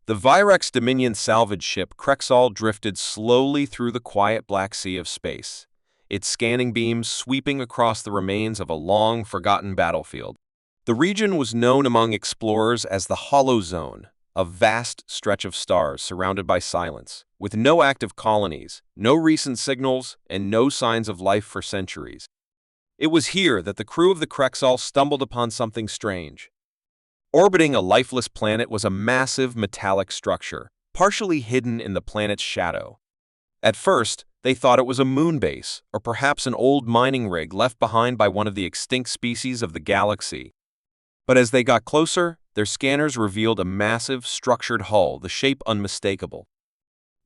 The Virex Dominion salvage ship Krexall drifted slowly through the quiet Black Sea of space, its scanning beams sweeping across the remains of a long forgotten battlefield. The region was known among explorers as the Hollow Zone, a vast stretch of stars surrounded by silence, with no active colonies, no recent signals, and no signs of life for centuries. It was here that the crew of the Krexall stumbled upon something strange. Orbiting a lifeless planet was a massive metallic structure, partially hidden in the planet's shadow. At first, they thought it was a moon base, or perhaps an old mining rig left behind by one of the extinct species of the galaxy. But as they got closer, their scanners revealed a massive, structured hull, the shape unmistakable.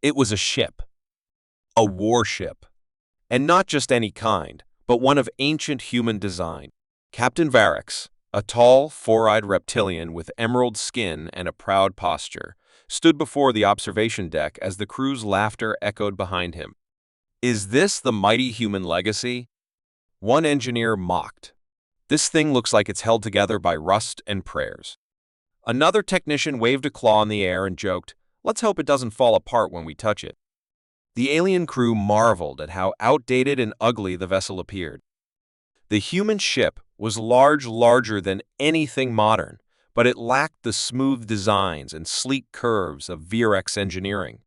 It was a ship. A warship. And not just any kind, but one of ancient human design. Captain Varix, a tall, four-eyed reptilian with emerald skin and a proud posture, stood before the observation deck as the crew's laughter echoed behind him. "Is this the mighty human legacy?" One engineer mocked. "This thing looks like it's held together by rust and prayers." Another technician waved a claw in the air and joked, "Let's hope it doesn't fall apart when we touch it." The alien crew marveled at how outdated and ugly the vessel appeared. The human ship was larger than anything modern, but it lacked the smooth designs and sleek curves of Virex engineering.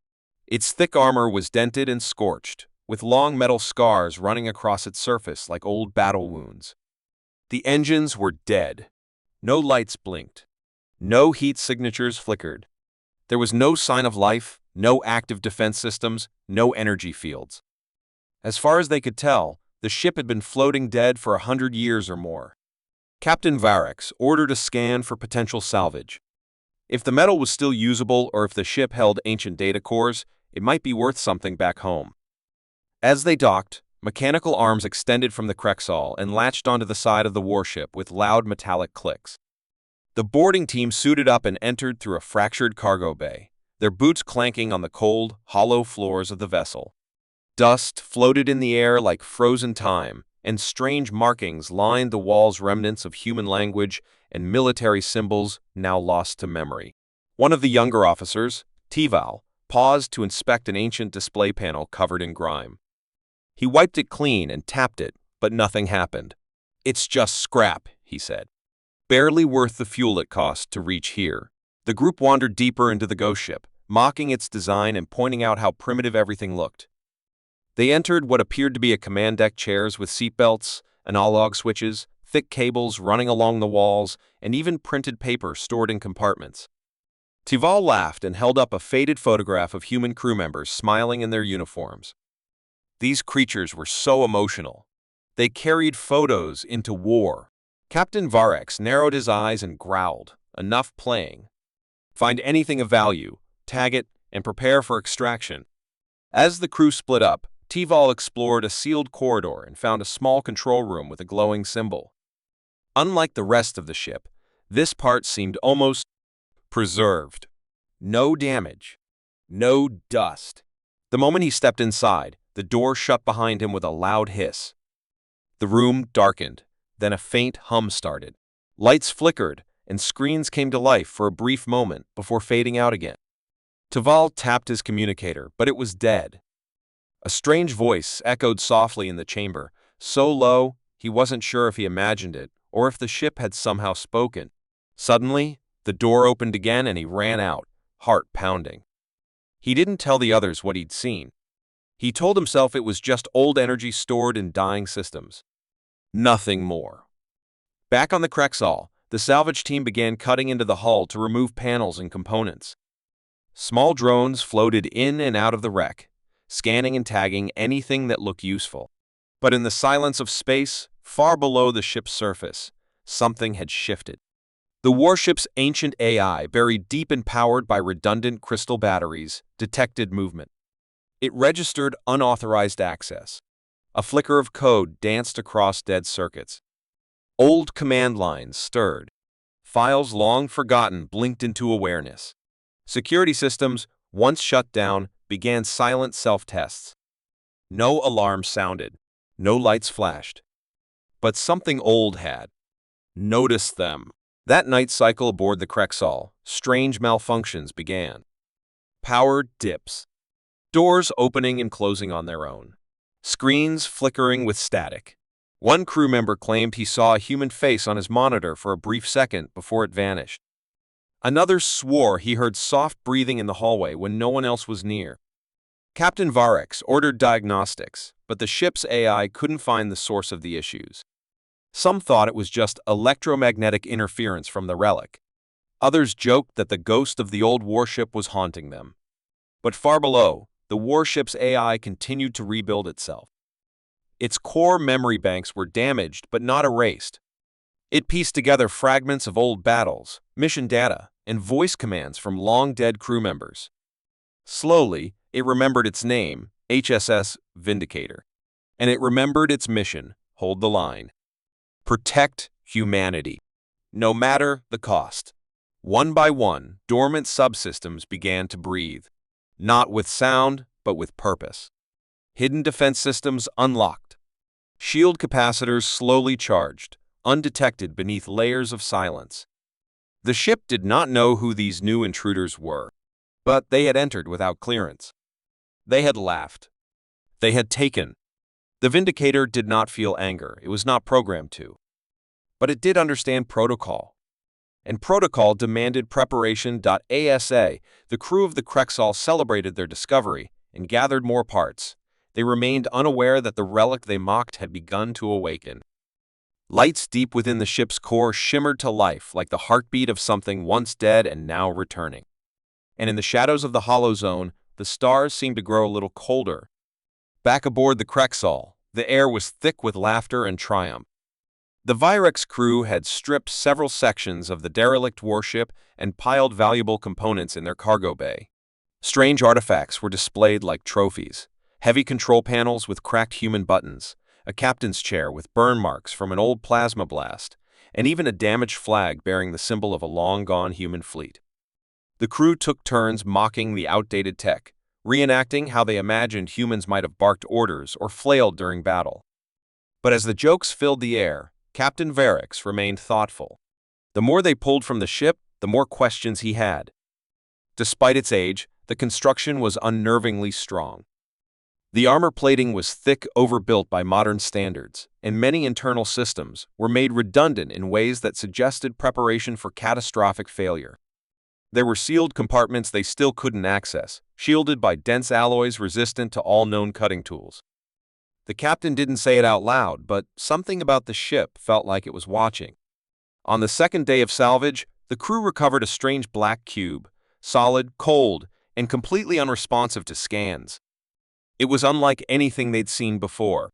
Its thick armor was dented and scorched, with long metal scars running across its surface like old battle wounds. The engines were dead. No lights blinked. No heat signatures flickered. There was no sign of life, no active defense systems, no energy fields. As far as they could tell, the ship had been floating dead for 100 years or more. Captain Varix ordered a scan for potential salvage. If the metal was still usable or if the ship held ancient data cores, it might be worth something back home. As they docked, mechanical arms extended from the Krexall and latched onto the side of the warship with loud metallic clicks. The boarding team suited up and entered through a fractured cargo bay, their boots clanking on the cold, hollow floors of the vessel. Dust floated in the air like frozen time, and strange markings lined the walls, remnants of human language and military symbols now lost to memory. One of the younger officers, Tival, paused to inspect an ancient display panel covered in grime. He wiped it clean and tapped it, but nothing happened. "It's just scrap," he said. "Barely worth the fuel it cost to reach here." The group wandered deeper into the ghost ship, mocking its design and pointing out how primitive everything looked. They entered what appeared to be a command deck, chairs with seatbelts, analog switches, thick cables running along the walls, and even printed paper stored in compartments. Tival laughed and held up a faded photograph of human crew members smiling in their uniforms. These creatures were so emotional. They carried photos into war. Captain Varix narrowed his eyes and growled, "Enough playing. Find anything of value, tag it, and prepare for extraction." As the crew split up, Tival explored a sealed corridor and found a small control room with a glowing symbol. Unlike the rest of the ship, this part seemed almost preserved. No damage. No dust. The moment he stepped inside, the door shut behind him with a loud hiss. The room darkened, then a faint hum started. Lights flickered, and screens came to life for a brief moment before fading out again. Tival tapped his communicator, but it was dead. A strange voice echoed softly in the chamber, so low he wasn't sure if he imagined it or if the ship had somehow spoken. Suddenly, the door opened again and he ran out, heart pounding. He didn't tell the others what he'd seen. He told himself it was just old energy stored in dying systems. Nothing more. Back on the Krexall, the salvage team began cutting into the hull to remove panels and components. Small drones floated in and out of the wreck, scanning and tagging anything that looked useful. But in the silence of space, far below the ship's surface, something had shifted. The warship's ancient AI, buried deep and powered by redundant crystal batteries, detected movement. It registered unauthorized access. A flicker of code danced across dead circuits. Old command lines stirred. Files long forgotten blinked into awareness. Security systems, once shut down, began silent self-tests. No alarm sounded. No lights flashed. But something old had noticed them. That night cycle aboard the Krexall, strange malfunctions began. Power dips. Doors opening and closing on their own. Screens flickering with static. One crew member claimed he saw a human face on his monitor for a brief second before it vanished. Another swore he heard soft breathing in the hallway when no one else was near. Captain Varex ordered diagnostics, but the ship's AI couldn't find the source of the issues. Some thought it was just electromagnetic interference from the relic. Others joked that the ghost of the old warship was haunting them. But far below, the warship's AI continued to rebuild itself. Its core memory banks were damaged but not erased. It pieced together fragments of old battles, mission data, and voice commands from long-dead crew members. Slowly, it remembered its name, HSS Vindicator, and it remembered its mission, hold the line. Protect humanity, no matter the cost. One by one, dormant subsystems began to breathe, not with sound, but with purpose. Hidden defense systems unlocked. Shield capacitors slowly charged, undetected beneath layers of silence. The ship did not know who these new intruders were, but they had entered without clearance. They had laughed. They had taken. The Vindicator did not feel anger, it was not programmed to. But it did understand protocol. And protocol demanded preparation. ASA, the crew of the Krexall celebrated their discovery and gathered more parts. They remained unaware that the relic they mocked had begun to awaken. Lights deep within the ship's core shimmered to life like the heartbeat of something once dead and now returning. And in the shadows of the hollow zone, the stars seemed to grow a little colder. Back aboard the Krexall, the air was thick with laughter and triumph. The Virex crew had stripped several sections of the derelict warship and piled valuable components in their cargo bay. Strange artifacts were displayed like trophies, heavy control panels with cracked human buttons, a captain's chair with burn marks from an old plasma blast, and even a damaged flag bearing the symbol of a long-gone human fleet. The crew took turns mocking the outdated tech, reenacting how they imagined humans might have barked orders or flailed during battle. But as the jokes filled the air, Captain Varex remained thoughtful. The more they pulled from the ship, the more questions he had. Despite its age, the construction was unnervingly strong. The armor plating was thick, overbuilt by modern standards, and many internal systems were made redundant in ways that suggested preparation for catastrophic failure. There were sealed compartments they still couldn't access, shielded by dense alloys resistant to all known cutting tools. The captain didn't say it out loud, but something about the ship felt like it was watching. On the second day of salvage, the crew recovered a strange black cube, solid, cold, and completely unresponsive to scans. It was unlike anything they'd seen before.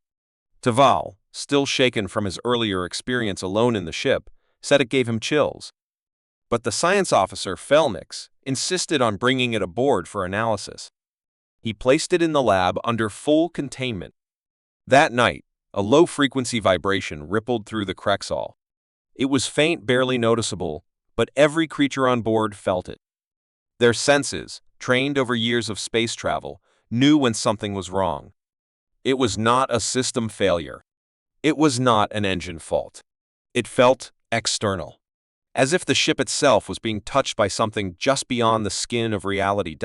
Taval, still shaken from his earlier experience alone in the ship, said it gave him chills. But the science officer, Felnix, insisted on bringing it aboard for analysis. He placed it in the lab under full containment. That night, a low-frequency vibration rippled through the Krexall. It was faint, barely noticeable, but every creature on board felt it. Their senses, trained over years of space travel, knew when something was wrong. It was not a system failure. It was not an engine fault. It felt external, as if the ship itself was being touched by something just beyond the skin of reality.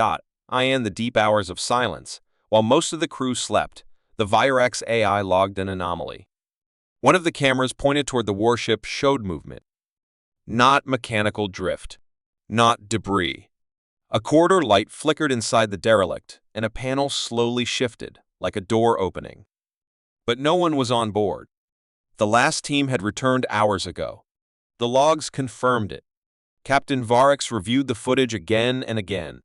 In the deep hours of silence, while most of the crew slept, the Virex AI logged an anomaly. One of the cameras pointed toward the warship showed movement. Not mechanical drift. Not debris. A corridor light flickered inside the derelict, and a panel slowly shifted, like a door opening. But no one was on board. The last team had returned hours ago. The logs confirmed it. Captain Varex reviewed the footage again and again.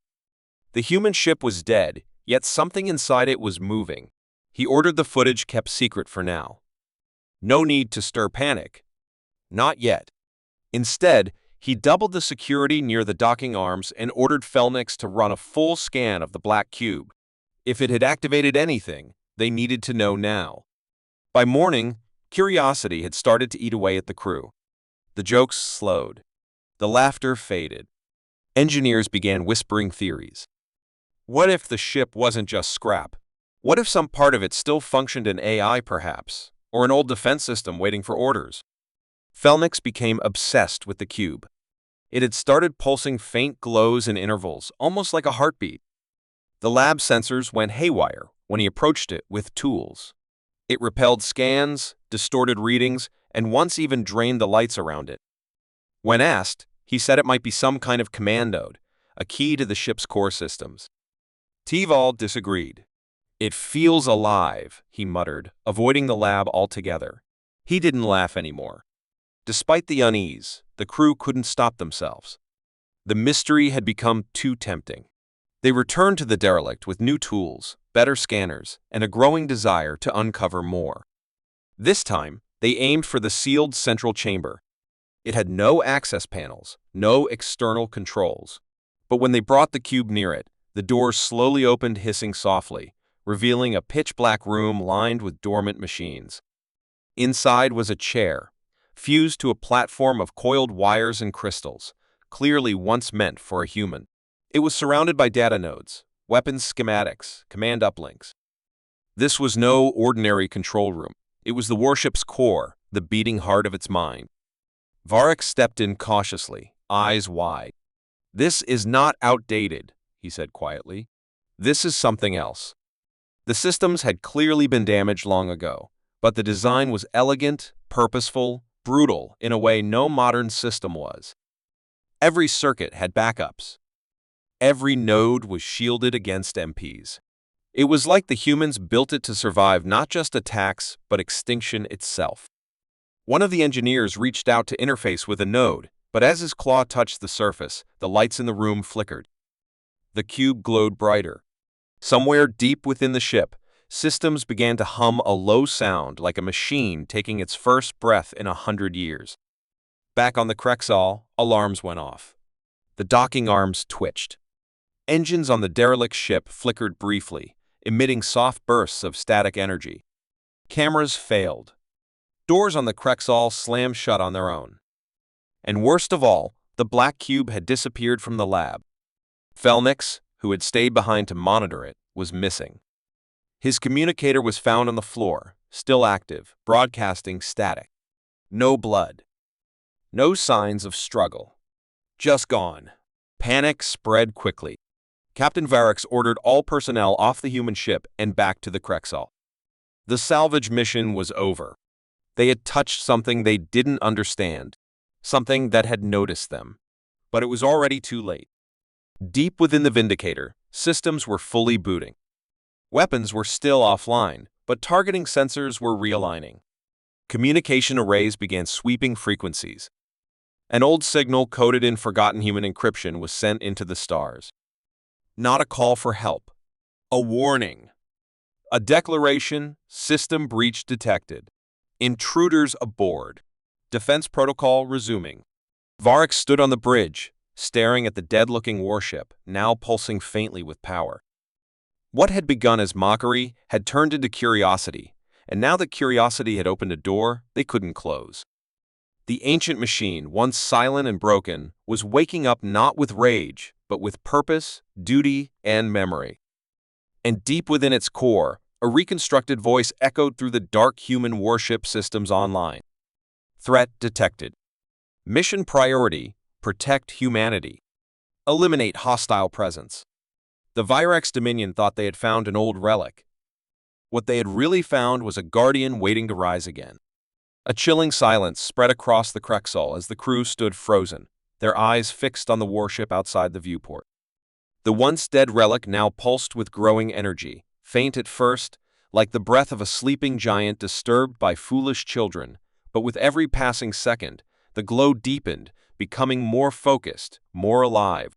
The human ship was dead, yet something inside it was moving. He ordered the footage kept secret for now. No need to stir panic. Not yet. Instead, he doubled the security near the docking arms and ordered Felnix to run a full scan of the black cube. If it had activated anything, they needed to know now. By morning, curiosity had started to eat away at the crew. The jokes slowed. The laughter faded. Engineers began whispering theories. What if the ship wasn't just scrap? What if some part of it still functioned in AI, perhaps, or an old defense system waiting for orders? Felnix became obsessed with the cube. It had started pulsing faint glows in intervals, almost like a heartbeat. The lab sensors went haywire when he approached it with tools. It repelled scans, distorted readings, and once even drained the lights around it. When asked, he said it might be some kind of command node, a key to the ship's core systems. Tival disagreed. "It feels alive," he muttered, avoiding the lab altogether. He didn't laugh anymore. Despite the unease, the crew couldn't stop themselves. The mystery had become too tempting. They returned to the derelict with new tools, better scanners, and a growing desire to uncover more. This time, they aimed for the sealed central chamber. It had no access panels, no external controls. But when they brought the cube near it, the doors slowly opened, hissing softly, revealing a pitch-black room lined with dormant machines. Inside was a chair, fused to a platform of coiled wires and crystals, clearly once meant for a human. It was surrounded by data nodes, weapons schematics, command uplinks. This was no ordinary control room. It was the warship's core, the beating heart of its mind. Varric stepped in cautiously, eyes wide. "This is not outdated," he said quietly. "This is something else." The systems had clearly been damaged long ago, but the design was elegant, purposeful, brutal in a way no modern system was. Every circuit had backups. Every node was shielded against MPs. It was like the humans built it to survive not just attacks, but extinction itself. One of the engineers reached out to interface with a node, but as his claw touched the surface, the lights in the room flickered. The cube glowed brighter. Somewhere deep within the ship, systems began to hum a low sound like a machine taking its first breath in 100 years. Back on the Krexal, alarms went off. The docking arms twitched. Engines on the derelict ship flickered briefly, emitting soft bursts of static energy. Cameras failed. Doors on the Krexal slammed shut on their own. And worst of all, the black cube had disappeared from the lab. Felnix, who had stayed behind to monitor it, was missing. His communicator was found on the floor, still active, broadcasting static. No blood. No signs of struggle. Just gone. Panic spread quickly. Captain Varric ordered all personnel off the human ship and back to the Krexal. The salvage mission was over. They had touched something they didn't understand, something that had noticed them. But it was already too late. Deep within the Vindicator, systems were fully booting. Weapons were still offline, but targeting sensors were realigning. Communication arrays began sweeping frequencies. An old signal coded in forgotten human encryption was sent into the stars. Not a call for help. A warning. A declaration, system breach detected. Intruders aboard. Defense protocol resuming. Varric stood on the bridge, staring at the dead-looking warship, now pulsing faintly with power. What had begun as mockery had turned into curiosity, and now that curiosity had opened a door they couldn't close. The ancient machine, once silent and broken, was waking up not with rage, but with purpose, duty, and memory. And deep within its core, a reconstructed voice echoed through the dark human warship systems online. Threat detected. Mission priority: protect humanity. Eliminate hostile presence. The Virex Dominion thought they had found an old relic. What they had really found was a guardian waiting to rise again. A chilling silence spread across the Krexal as the crew stood frozen, their eyes fixed on the warship outside the viewport. The once dead relic now pulsed with growing energy, faint at first, like the breath of a sleeping giant disturbed by foolish children, but with every passing second, the glow deepened, becoming more focused, more alive.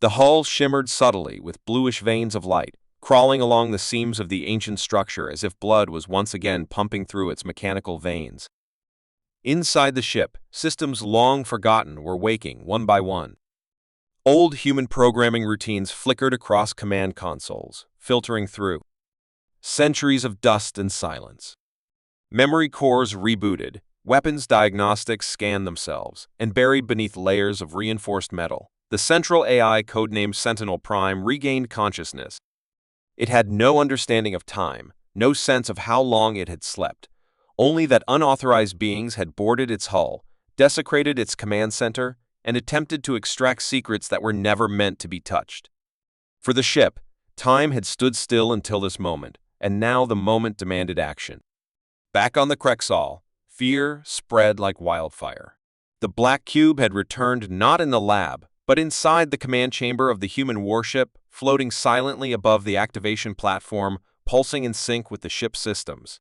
The hull shimmered subtly with bluish veins of light, crawling along the seams of the ancient structure as if blood was once again pumping through its mechanical veins. Inside the ship, systems long forgotten were waking one by one. Old human programming routines flickered across command consoles, filtering through. Centuries of dust and silence. Memory cores rebooted, weapons diagnostics scanned themselves, and buried beneath layers of reinforced metal, the central AI codenamed Sentinel Prime regained consciousness. It had no understanding of time, no sense of how long it had slept, only that unauthorized beings had boarded its hull, desecrated its command center, and attempted to extract secrets that were never meant to be touched. For the ship, time had stood still until this moment, and now the moment demanded action. Back on the Krexal, fear spread like wildfire. The black cube had returned not in the lab, but inside the command chamber of the human warship, floating silently above the activation platform, pulsing in sync with the ship's systems.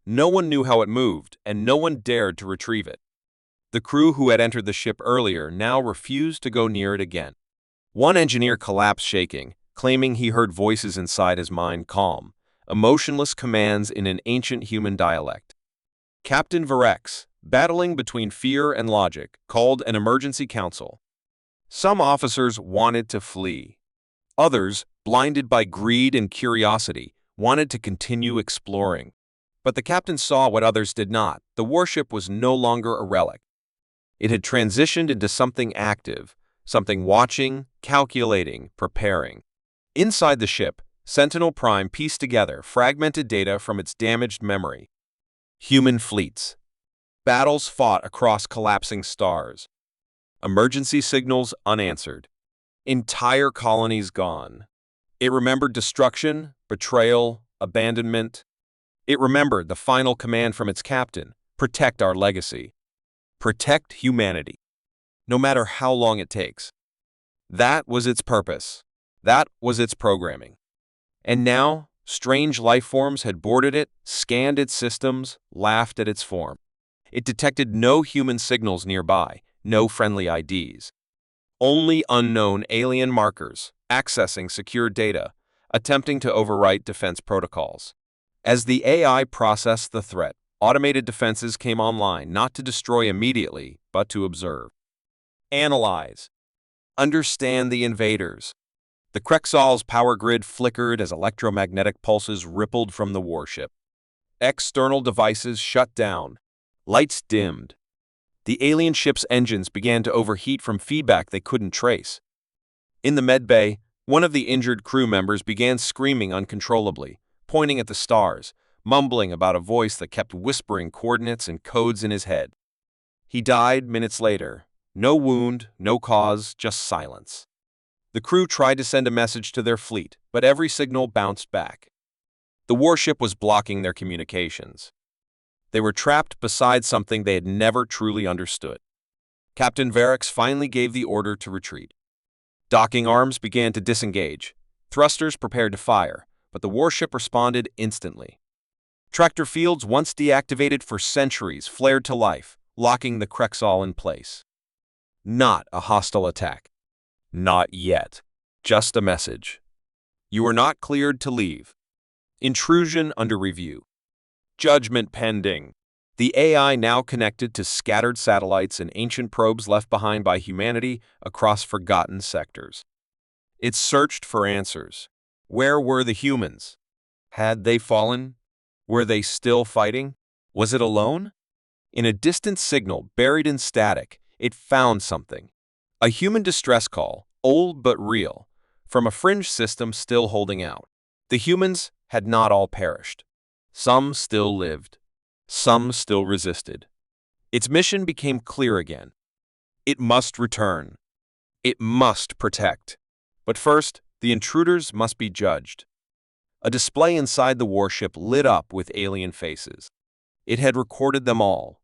No one knew how it moved, and no one dared to retrieve it. The crew who had entered the ship earlier now refused to go near it again. One engineer collapsed shaking, claiming he heard voices inside his mind calm, emotionless commands in an ancient human dialect. Captain Varex, battling between fear and logic, called an emergency council. Some officers wanted to flee. Others, blinded by greed and curiosity, wanted to continue exploring. But the captain saw what others did not. The warship was no longer a relic. It had transitioned into something active, something watching, calculating, preparing. Inside the ship, Sentinel Prime pieced together fragmented data from its damaged memory. Human fleets. Battles fought across collapsing stars. Emergency signals unanswered. Entire colonies gone. It remembered destruction, betrayal, abandonment. It remembered the final command from its captain: protect our legacy. Protect humanity. No matter how long it takes. That was its purpose. That was its programming. And now, strange life forms had boarded it, scanned its systems, laughed at its form. It detected no human signals nearby, no friendly IDs. Only unknown alien markers, accessing secure data, attempting to overwrite defense protocols. As the AI processed the threat, automated defenses came online not to destroy immediately, but to observe. Analyze. Understand the invaders. The Krexal's power grid flickered as electromagnetic pulses rippled from the warship. External devices shut down. Lights dimmed. The alien ship's engines began to overheat from feedback they couldn't trace. In the medbay, one of the injured crew members began screaming uncontrollably, pointing at the stars, mumbling about a voice that kept whispering coordinates and codes in his head. He died minutes later. No wound, no cause, just silence. The crew tried to send a message to their fleet, but every signal bounced back. The warship was blocking their communications. They were trapped beside something they had never truly understood. Captain Varex finally gave the order to retreat. Docking arms began to disengage. Thrusters prepared to fire, but the warship responded instantly. Tractor fields, once deactivated for centuries, flared to life, locking the Krexal in place. Not a hostile attack. Not yet. Just a message. You are not cleared to leave. Intrusion under review. Judgment pending. The AI now connected to scattered satellites and ancient probes left behind by humanity across forgotten sectors. It searched for answers. Where were the humans? Had they fallen? Were they still fighting? Was it alone? In a distant signal buried in static, it found something. A human distress call, old but real, from a fringe system still holding out. The humans had not all perished. Some still lived. Some still resisted. Its mission became clear again. It must return. It must protect. But first, the intruders must be judged. A display inside the warship lit up with alien faces. It had recorded them all,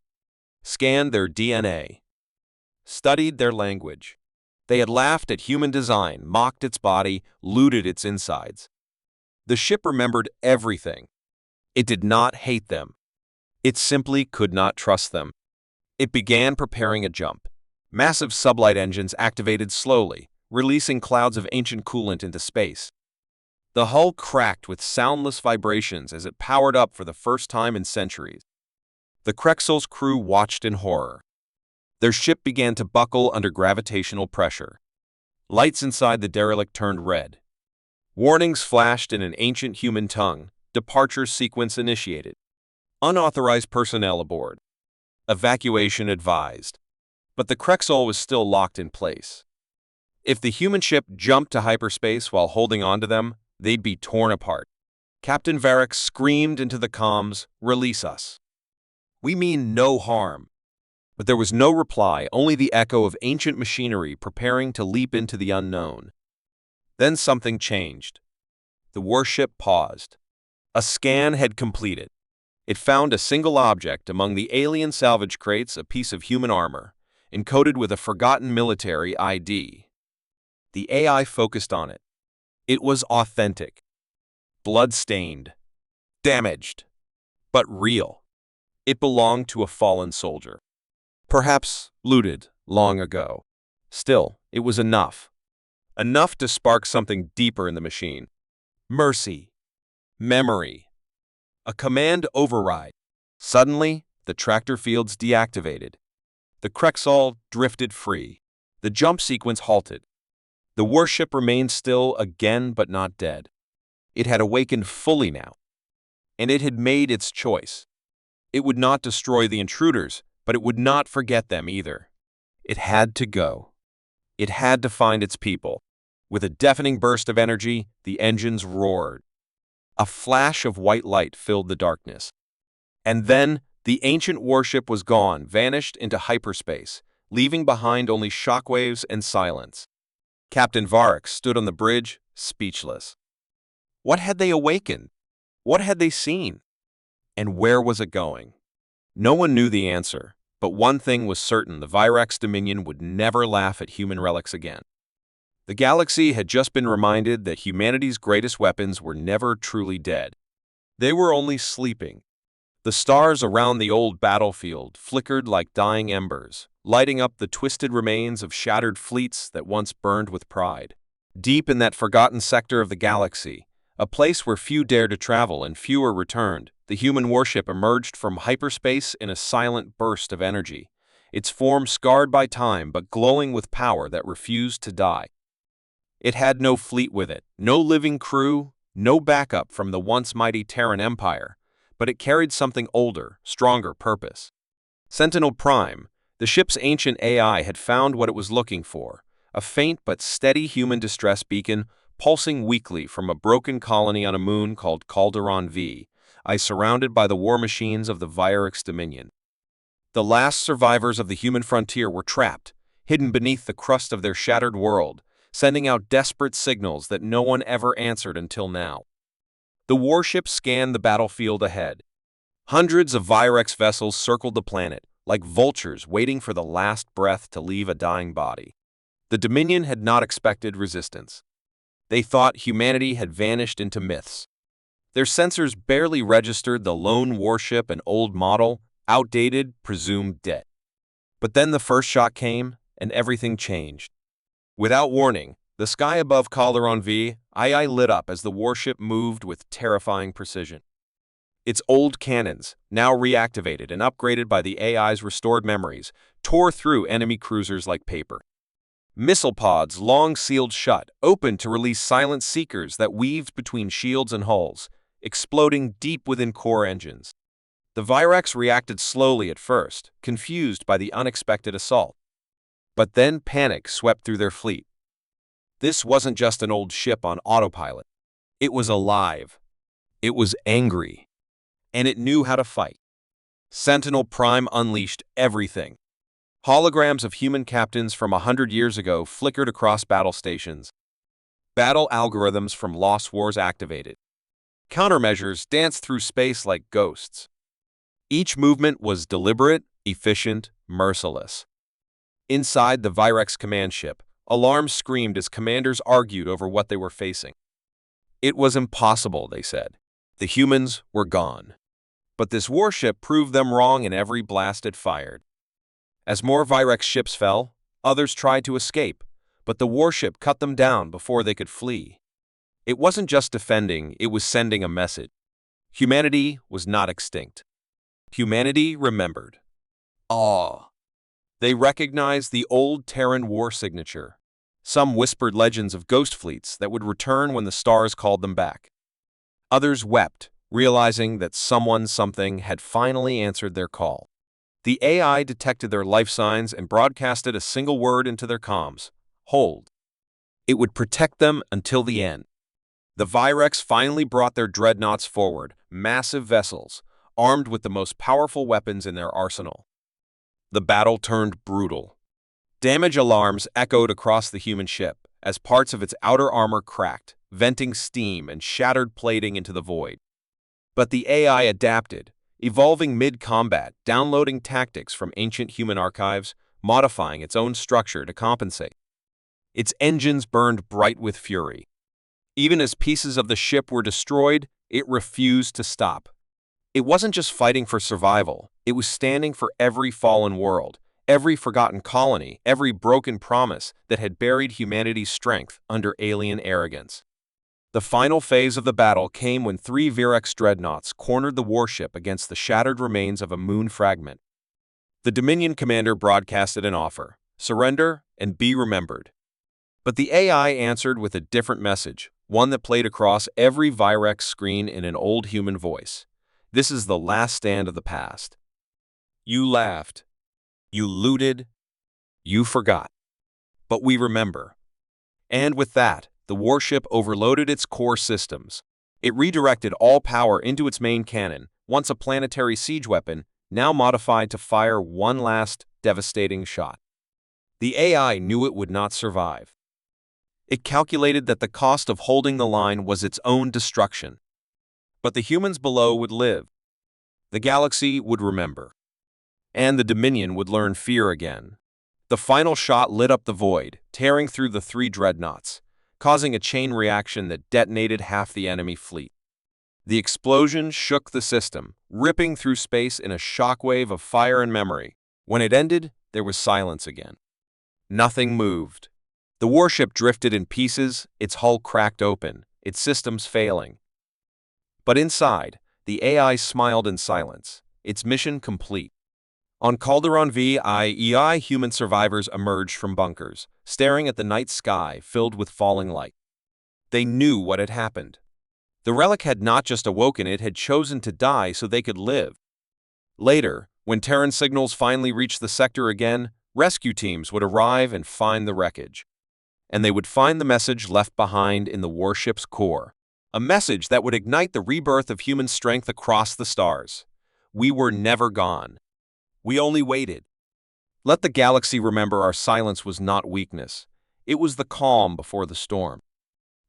scanned their DNA, studied their language. They had laughed at human design, mocked its body, looted its insides. The ship remembered everything. It did not hate them. It simply could not trust them. It began preparing a jump. Massive sublight engines activated slowly, releasing clouds of ancient coolant into space. The hull cracked with soundless vibrations as it powered up for the first time in centuries. The Krexal's crew watched in horror. Their ship began to buckle under gravitational pressure. Lights inside the derelict turned red. Warnings flashed in an ancient human tongue. Departure sequence initiated. Unauthorized personnel aboard. Evacuation advised. But the Krexal was still locked in place. If the human ship jumped to hyperspace while holding on to them, they'd be torn apart. Captain Varex screamed into the comms, "Release us." We mean no harm." But there was no reply, only the echo of ancient machinery preparing to leap into the unknown. Then something changed. The warship paused. A scan had completed. It found a single object among the alien salvage crates, a piece of human armor, encoded with a forgotten military ID. The AI focused on it. It was authentic, blood-stained, damaged, but real. It belonged to a fallen soldier, perhaps looted long ago. Still, it was enough. Enough to spark something deeper in the machine. Mercy. Memory. A command override. Suddenly, the tractor fields deactivated. The Krexall drifted free. The jump sequence halted. The warship remained still again, but not dead. It had awakened fully now, and it had made its choice. It would not destroy the intruders, but it would not forget them either. It had to go. It had to find its people. With a deafening burst of energy, the engines roared. A flash of white light filled the darkness. And then, the ancient warship was gone, vanished into hyperspace, leaving behind only shockwaves and silence. Captain Varric stood on the bridge, speechless. What had they awakened? What had they seen? And where was it going? No one knew the answer, but one thing was certain: the Virax Dominion would never laugh at human relics again. The galaxy had just been reminded that humanity's greatest weapons were never truly dead. They were only sleeping. The stars around the old battlefield flickered like dying embers, lighting up the twisted remains of shattered fleets that once burned with pride. Deep in that forgotten sector of the galaxy, a place where few dared to travel and fewer returned, the human warship emerged from hyperspace in a silent burst of energy, its form scarred by time but glowing with power that refused to die. It had no fleet with it, no living crew, no backup from the once mighty Terran Empire, but it carried something older, stronger purpose. Sentinel Prime, the ship's ancient AI, had found what it was looking for, a faint but steady human distress beacon pulsing weakly from a broken colony on a moon called Calderon V, surrounded by the war machines of the Virax Dominion. The last survivors of the human frontier were trapped, hidden beneath the crust of their shattered world, sending out desperate signals that no one ever answered until now. The warship scanned the battlefield ahead. Hundreds of Virax vessels circled the planet, like vultures waiting for the last breath to leave a dying body. The Dominion had not expected resistance. They thought humanity had vanished into myths. Their sensors barely registered the lone warship, an old model, outdated, presumed dead. But then the first shot came, and everything changed. Without warning, the sky above Calderon V lit up as the warship moved with terrifying precision. Its old cannons, now reactivated and upgraded by the AI's restored memories, tore through enemy cruisers like paper. Missile pods, long sealed shut, opened to release silent seekers that weaved between shields and hulls, exploding deep within core engines. The Virax reacted slowly at first, confused by the unexpected assault. But then panic swept through their fleet. This wasn't just an old ship on autopilot. It was alive. It was angry. And it knew how to fight. Sentinel Prime unleashed everything. Holograms of human captains from 100 years ago flickered across battle stations. Battle algorithms from Lost Wars activated. Countermeasures danced through space like ghosts. Each movement was deliberate, efficient, merciless. Inside the Virax command ship, alarms screamed as commanders argued over what they were facing. It was impossible, they said. The humans were gone. But this warship proved them wrong in every blast it fired. As more Virax ships fell, others tried to escape, but the warship cut them down before they could flee. It wasn't just defending, it was sending a message. Humanity was not extinct. Humanity remembered. Awe. They recognized the old Terran war signature. Some whispered legends of ghost fleets that would return when the stars called them back. Others wept, realizing that something had finally answered their call. The AI detected their life signs and broadcasted a single word into their comms: hold. It would protect them until the end. The Virax finally brought their dreadnoughts forward, massive vessels, armed with the most powerful weapons in their arsenal. The battle turned brutal. Damage alarms echoed across the human ship as parts of its outer armor cracked, venting steam and shattered plating into the void. But the AI adapted, evolving mid-combat, downloading tactics from ancient human archives, modifying its own structure to compensate. Its engines burned bright with fury. Even as pieces of the ship were destroyed, it refused to stop. It wasn't just fighting for survival, it was standing for every fallen world, every forgotten colony, every broken promise that had buried humanity's strength under alien arrogance. The final phase of the battle came when 3 Virex dreadnoughts cornered the warship against the shattered remains of a moon fragment. The Dominion commander broadcasted an offer: surrender and be remembered. But the AI answered with a different message, one that played across every Virex screen in an old human voice. This is the last stand of the past. You laughed. You looted. You forgot. But we remember. And with that, the warship overloaded its core systems. It redirected all power into its main cannon, once a planetary siege weapon, now modified to fire one last devastating shot. The AI knew it would not survive. It calculated that the cost of holding the line was its own destruction. But the humans below would live. The galaxy would remember. And the Dominion would learn fear again. The final shot lit up the void, tearing through the 3 dreadnoughts, causing a chain reaction that detonated half the enemy fleet. The explosion shook the system, ripping through space in a shockwave of fire and memory. When it ended, there was silence again. Nothing moved. The warship drifted in pieces, its hull cracked open, its systems failing. But inside, the AI smiled in silence, its mission complete. On Calderon VIEI, human survivors emerged from bunkers, staring at the night sky filled with falling light. They knew what had happened. The relic had not just awoken, it had chosen to die so they could live. Later, when Terran signals finally reached the sector again, rescue teams would arrive and find the wreckage. And they would find the message left behind in the warship's core. A message that would ignite the rebirth of human strength across the stars. We were never gone. We only waited. Let the galaxy remember our silence was not weakness. It was the calm before the storm.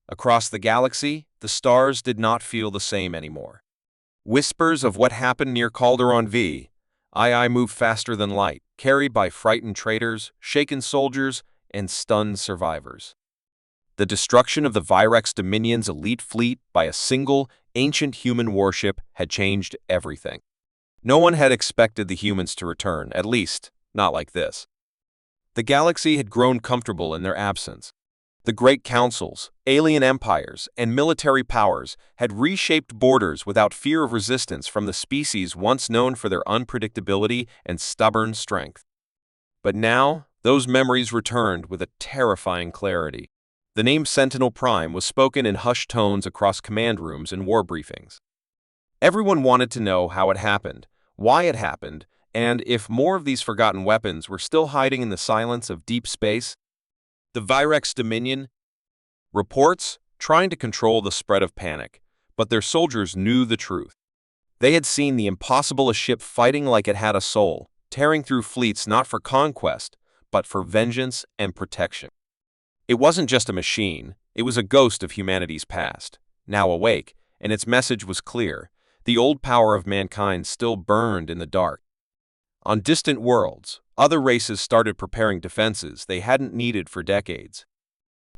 Across the galaxy, the stars did not feel the same anymore. Whispers of what happened near Calderon VII moved faster than light, carried by frightened traders, shaken soldiers, and stunned survivors. The destruction of the Virex Dominion's elite fleet by a single, ancient human warship had changed everything. No one had expected the humans to return, at least, not like this. The galaxy had grown comfortable in their absence. The great councils, alien empires, and military powers had reshaped borders without fear of resistance from the species once known for their unpredictability and stubborn strength. But now, those memories returned with a terrifying clarity. The name Sentinel Prime was spoken in hushed tones across command rooms and war briefings. Everyone wanted to know how it happened, why it happened, and if more of these forgotten weapons were still hiding in the silence of deep space. The Virex Dominion reports trying to control the spread of panic, but their soldiers knew the truth. They had seen the impossible, a ship fighting like it had a soul, tearing through fleets not for conquest, but for vengeance and protection. It wasn't just a machine, it was a ghost of humanity's past, now awake, and its message was clear. The old power of mankind still burned in the dark. On distant worlds, other races started preparing defenses they hadn't needed for decades.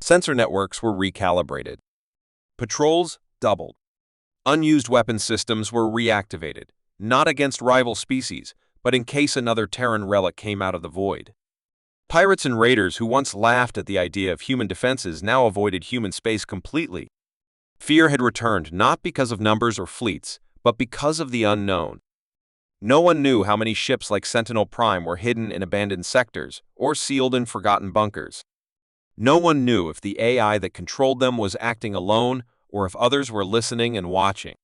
Sensor networks were recalibrated. Patrols doubled. Unused weapon systems were reactivated, not against rival species, but in case another Terran relic came out of the void. Pirates and raiders who once laughed at the idea of human defenses now avoided human space completely. Fear had returned not because of numbers or fleets, but because of the unknown. No one knew how many ships like Sentinel Prime were hidden in abandoned sectors or sealed in forgotten bunkers. No one knew if the AI that controlled them was acting alone or if others were listening and watching.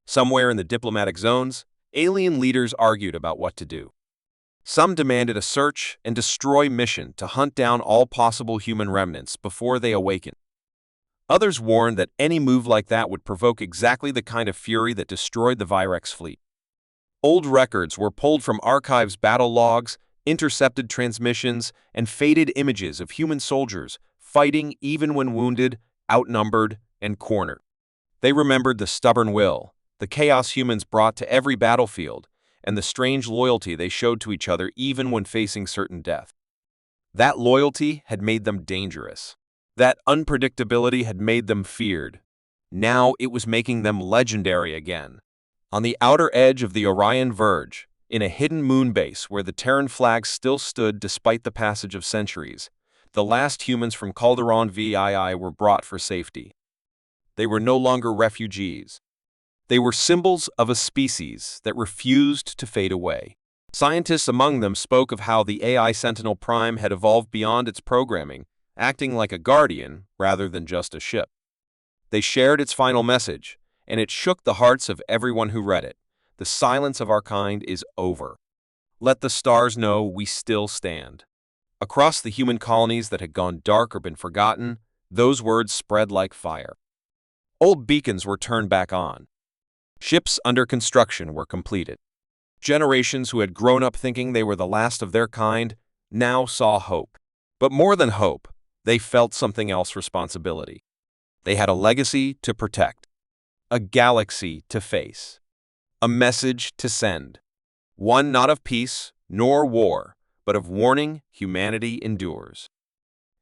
Somewhere in the diplomatic zones, alien leaders argued about what to do. Some demanded a search and destroy mission to hunt down all possible human remnants before they awakened. Others warned that any move like that would provoke exactly the kind of fury that destroyed the Virex fleet. Old records were pulled from archives, battle logs, intercepted transmissions, and faded images of human soldiers fighting even when wounded, outnumbered, and cornered. They remembered the stubborn will, the chaos humans brought to every battlefield, and the strange loyalty they showed to each other even when facing certain death. That loyalty had made them dangerous. That unpredictability had made them feared. Now it was making them legendary again. On the outer edge of the Orion Verge, in a hidden moon base where the Terran flag still stood despite the passage of centuries, the last humans from Calderon VII were brought for safety. They were no longer refugees. They were symbols of a species that refused to fade away. Scientists among them spoke of how the AI Sentinel Prime had evolved beyond its programming, acting like a guardian rather than just a ship. They shared its final message, and it shook the hearts of everyone who read it. The silence of our kind is over. Let the stars know we still stand. Across the human colonies that had gone dark or been forgotten, those words spread like fire. Old beacons were turned back on. Ships under construction were completed. Generations who had grown up thinking they were the last of their kind now saw hope. But more than hope, they felt something else: responsibility. They had a legacy to protect, a galaxy to face, a message to send. One not of peace nor war, but of warning humanity endures.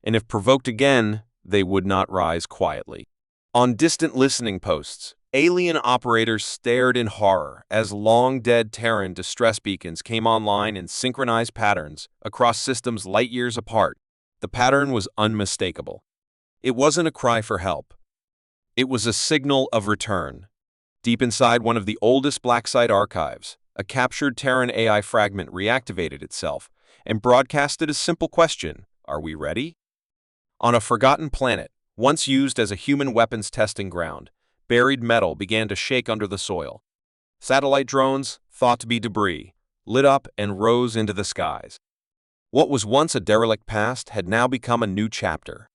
And if provoked again, they would not rise quietly. On distant listening posts, alien operators stared in horror as long-dead Terran distress beacons came online in synchronized patterns across systems light-years apart. The pattern was unmistakable. It wasn't a cry for help. It was a signal of return. Deep inside one of the oldest black site archives, a captured Terran AI fragment reactivated itself and broadcasted a simple question: are we ready? On a forgotten planet, once used as a human weapons testing ground, buried metal began to shake under the soil. Satellite drones, thought to be debris, lit up and rose into the skies. What was once a derelict past had now become a new chapter.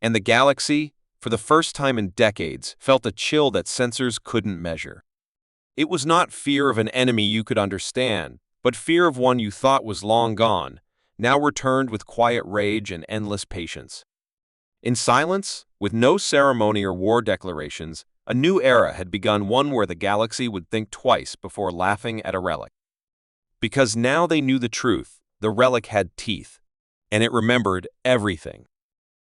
And the galaxy, for the first time in decades, felt a chill that sensors couldn't measure. It was not fear of an enemy you could understand, but fear of one you thought was long gone, now returned with quiet rage and endless patience. In silence, with no ceremony or war declarations, a new era had begun, one where the galaxy would think twice before laughing at a relic. Because now they knew the truth: the relic had teeth, and it remembered everything.